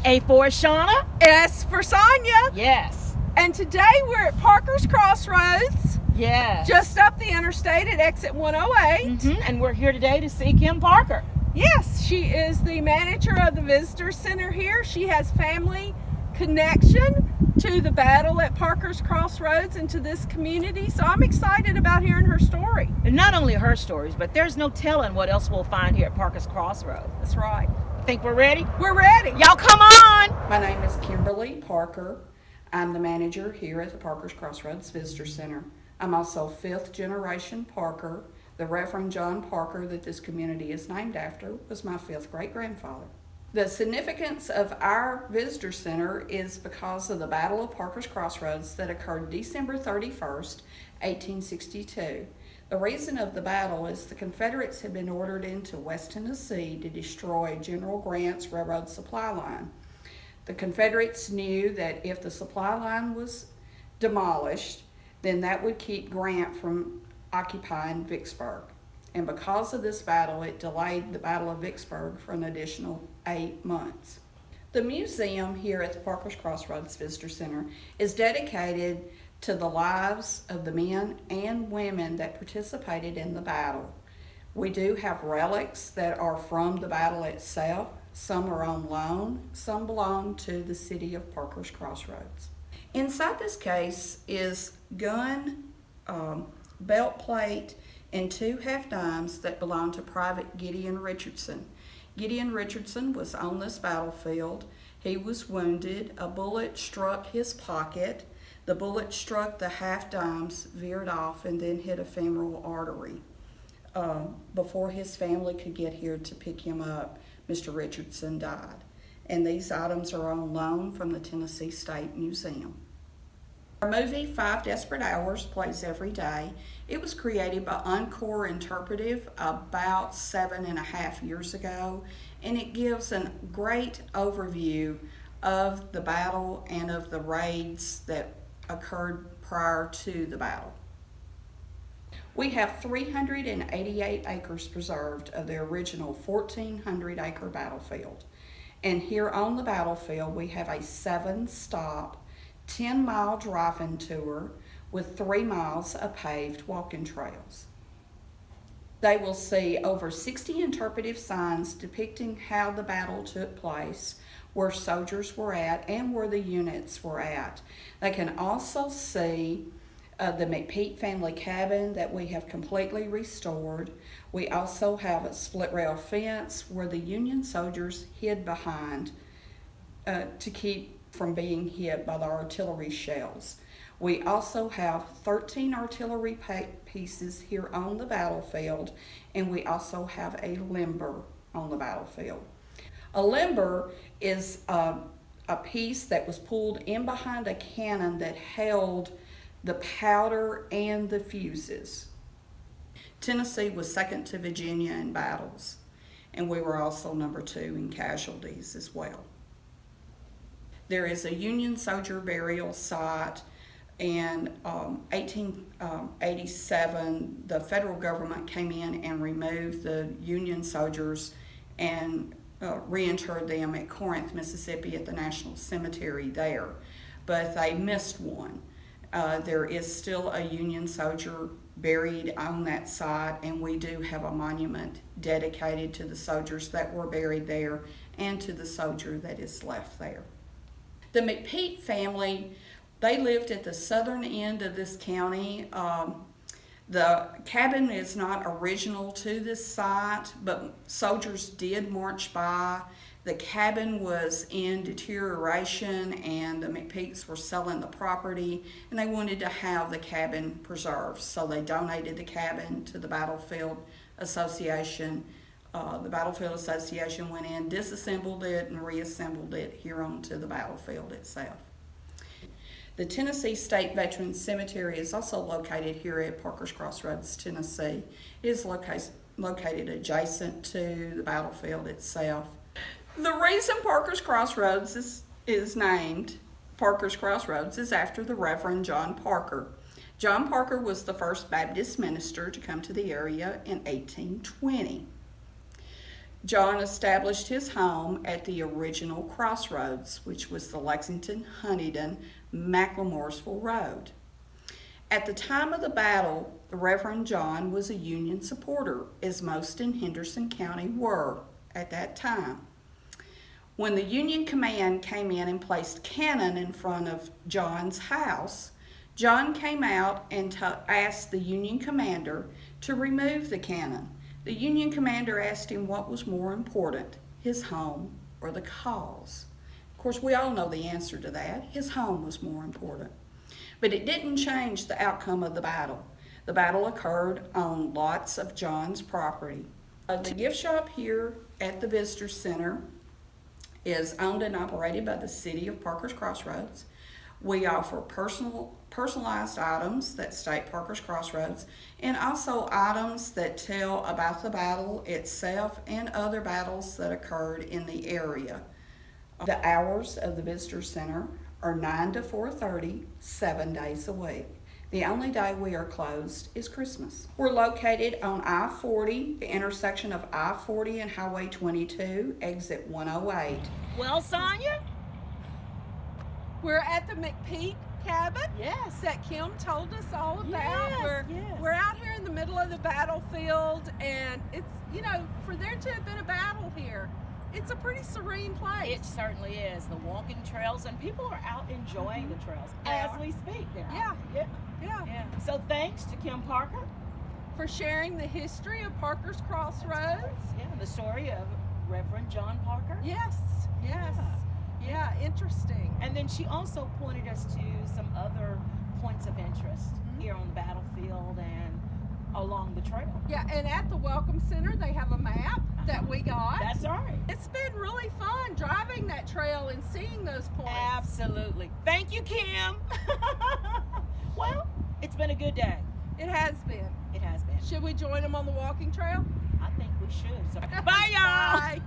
A for Achana. S for Sonia. Yes. And today we're at Parker's Crossroads. Yes. Just up the interstate at exit 108. And we're here today to see Kim Parker. Yes, she is the manager of the visitor center here. She has family connection to the battle at Parker's Crossroads and to this community. So I'm excited about hearing her story. And not only her stories, but there's no telling what else we'll find here at Parker's Crossroads. That's right. Think we're ready? We're ready. Y'all come on! My name is Kimberly Parker. I'm the manager here at the Parker's Crossroads Visitor Center. I'm also fifth generation Parker. The Reverend John Parker that this community is named after was my fifth great grandfather. The significance of our visitor center is because of the Battle of Parker's Crossroads that occurred December 31st, 1862. The reason of the battle is the Confederates had been ordered into West Tennessee to destroy General Grant's railroad supply line. The Confederates knew that if the supply line was demolished, then that would keep Grant from occupying Vicksburg. And because of this battle, it delayed the Battle of Vicksburg for an additional 8 months. The museum here at the Parker's Crossroads Visitor Center is dedicated to the lives of the men and women that participated in the battle. We do have relics that are from the battle itself. Some are on loan, some belong to the city of Parker's Crossroads. Inside this case is gun, belt plate, and 2 half dimes that belong to Private Gideon Richardson. Gideon Richardson was on this battlefield. He was wounded. A bullet struck his pocket. The bullet struck the half dimes, veered off, and then hit a femoral artery. Before his family could get here to pick him up, Mr. Richardson died. And these items are on loan from the Tennessee State Museum. Our movie, 5 Desperate Hours, plays every day. It was created by Encore Interpretive about 7.5 years ago, and it gives a great overview of the battle and of the raids that occurred prior to the battle. We have 388 acres preserved of the original 1,400-acre battlefield. And here on the battlefield, we have a 7-stop 10-mile driving tour with 3 miles of paved walking trails. They will see over 60 interpretive signs depicting how the battle took place, where soldiers were at, and where the units were at. They can also see the McPeak family cabin that we have completely restored. We also have a split rail fence where the Union soldiers hid behind to keep from being hit by the artillery shells. We also have 13 artillery pieces here on the battlefield, and we also have a limber on the battlefield. A limber is a piece that was pulled in behind a cannon that held the powder and the fuses. Tennessee was second to Virginia in battles, and we were also number 2 in casualties as well. There is a Union soldier burial site. In 1887, the federal government came in and removed the Union soldiers and reinterred them at Corinth, Mississippi at the National Cemetery there. But they missed one. There is still a Union soldier buried on that site, and we do have a monument dedicated to the soldiers that were buried there and to the soldier that is left there. The McPeak family, they lived at the southern end of this county. The cabin is not original to this site, but soldiers did march by. The cabin was in deterioration, and the McPeaks were selling the property, and they wanted to have the cabin preserved. So they donated the cabin to the Battlefield Association. The Battlefield Association went in, disassembled it, and reassembled it here onto the battlefield itself. The Tennessee State Veterans Cemetery is also located here at Parker's Crossroads, Tennessee. It is located adjacent to the battlefield itself. The reason Parker's Crossroads is named Parker's Crossroads is after the Reverend John Parker. John Parker was the first Baptist minister to come to the area in 1820. John established his home at the original Crossroads, which was the Lexington, Huntingdon, Macklemoresville Road. At the time of the battle, the Reverend John was a Union supporter, as most in Henderson County were at that time. When the Union command came in and placed cannon in front of John's house, John came out and asked the Union commander to remove the cannon. The Union commander asked him what was more important, his home or the cause. Of course, we all know the answer to that. His home was more important. But it didn't change the outcome of the battle. The battle occurred on lots of John's property. The gift shop here at the Visitor Center is owned and operated by the City of Parker's Crossroads. We offer personalized items that state Parker's Crossroads, and also items that tell about the battle itself and other battles that occurred in the area. The hours of the Visitor Center are 9 to 4:30, 7 days a week. The only day we are closed is Christmas. We're located on I-40, the intersection of I-40 and Highway 22, exit 108. Well, Sonia? We're at the McPeak cabin. Yes. That Kim told us all about. Yes, yes. We're out here in the middle of the battlefield, and it's, you know, for there to have been a battle here, it's a pretty serene place. It certainly is. The walking trails, and people are out enjoying the trails as we speak. Yeah. Yeah. So thanks to Kim Parker. For sharing the history of Parker's Crossroads. Yeah, the story of Reverend John Parker. Yes. Yeah, interesting. And then she also pointed us to some other points of interest here on the battlefield and along the trail. Yeah, and at the Welcome Center, they have a map that we got. That's right. It's been really fun driving that trail and seeing those points. Absolutely. Thank you, Kim. Well, it's been a good day. It has been. It has been. Should we join them on the walking trail? I think we should. So, bye, y'all. Bye.